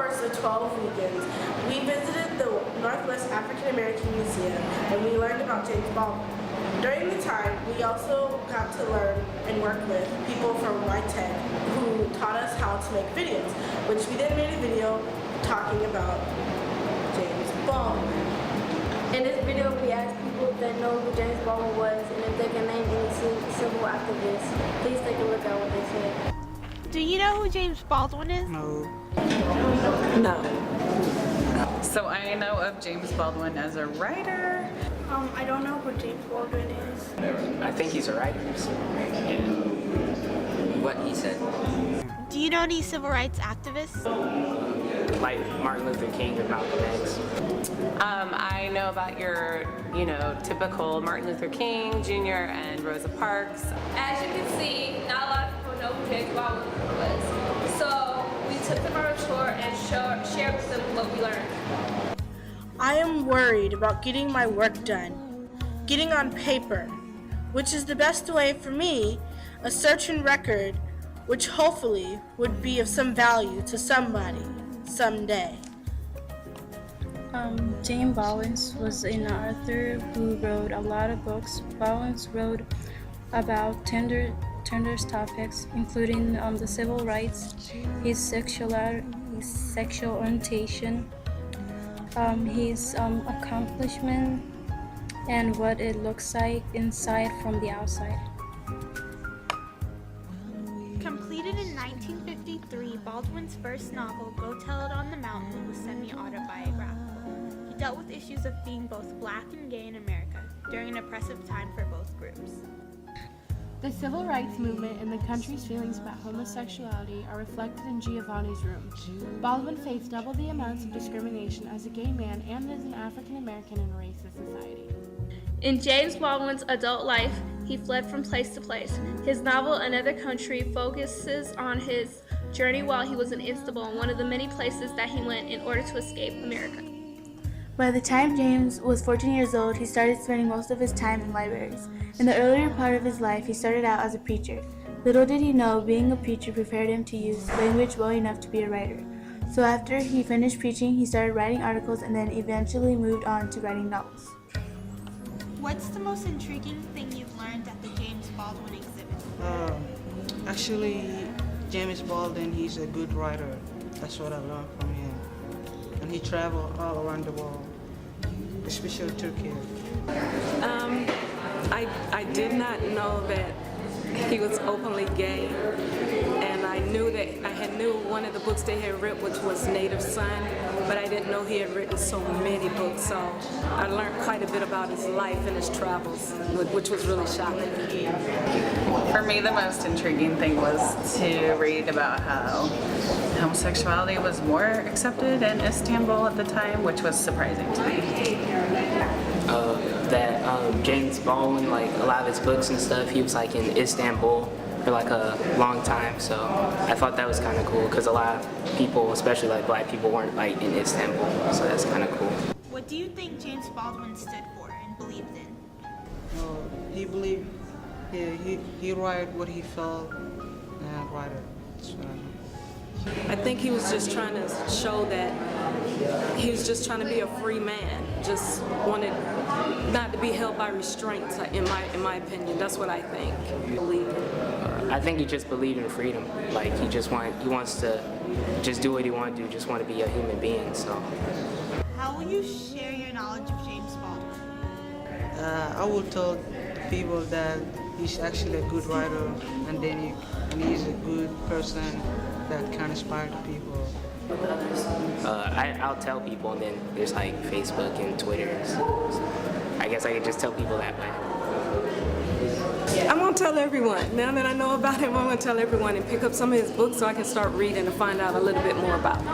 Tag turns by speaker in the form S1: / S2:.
S1: course of 12 weekends, we visited the Northwest African American Museum and we learned about James Baldwin. During the time, we also got to learn and work with people from YTech who taught us how to make videos, which we then made a video talking about James Baldwin.
S2: In this video, we asked people that know who James Baldwin was and if they can name any civil activists. Please take a look at what they said.
S3: Do you know who James Baldwin is?
S4: No.
S5: So I know of James Baldwin as a writer.
S3: I don't know who James Baldwin is.
S6: I think he's a writer. What he said.
S3: Do you know any civil rights activists?
S6: Like Martin Luther King or Malcolm X.
S5: I know about your, typical Martin Luther King Jr. and Rosa Parks.
S7: As you can see, not a lot of people know who James Baldwin was. So we took them on a tour and shared with them what we learned.
S1: I am worried about getting my work done, getting on paper, which is the best way for me, a search and record, which hopefully would be of some value to somebody someday.
S8: James Baldwin was an author who wrote a lot of books. Baldwin wrote about tender topics, including the civil rights, his sexual orientation, his accomplishment, and what it looks like inside from the outside.
S3: Completed in 1953, Baldwin's first novel, Go Tell It on the Mountain, was semi-autobiographical. He dealt with issues of being both black and gay in America during an oppressive time for both groups.
S9: The civil rights movement and the country's feelings about homosexuality are reflected in Giovanni's Room. Baldwin faced double the amounts of discrimination as a gay man and as an African American in a racist society.
S10: In James Baldwin's adult life, he fled from place to place. His novel, Another Country, focuses on his journey while he was in Istanbul, one of the many places that he went in order to escape America.
S11: By the time James was 14 years old, he started spending most of his time in libraries. In the earlier part of his life, he started out as a preacher. Little did he know, being a preacher prepared him to use language well enough to be a writer. So after he finished preaching, he started writing articles and then eventually moved on to writing novels.
S3: What's the most intriguing thing you've learned at the James Baldwin exhibit?
S4: Actually, James Baldwin, he's a good writer. That's what I learned from him. And he traveled all around the world, especially Turkey.
S12: I did not know that he was openly gay, and I knew one of the books they had written, which was Native Son, but I didn't know he had written so many books, so I learned quite a bit about his life and his travels, which was really shocking.
S5: For me, the most intriguing thing was to read about how homosexuality was more accepted in Istanbul at the time, which was surprising to me.
S6: James Baldwin, like a lot of his books and stuff, he was like in Istanbul for like a long time, so I thought that was kind of cool because a lot of people, especially like black people, weren't like in Istanbul, so that's kind of cool.
S3: What do you think James Baldwin stood for and believed in?
S4: He believed, he wrote what he felt and write it. That's what I know.
S12: I think he was just trying to show that he was just trying to be a free man, just wanted not to be held by restraints, in my opinion. That's what I think.
S6: I think he just believed in freedom. Like he wants to just do what he wants to do, just want to be a human being. So.
S3: How will you share your knowledge of James Baldwin?
S4: I will tell the people that he's actually a good writer, and then he's a good person that can inspire the people.
S6: I'll tell people, and then there's like Facebook and Twitter. So I guess I could just tell people that way.
S12: I'm gonna tell everyone. Now that I know about him, I'm gonna tell everyone and pick up some of his books so I can start reading and find out a little bit more about him.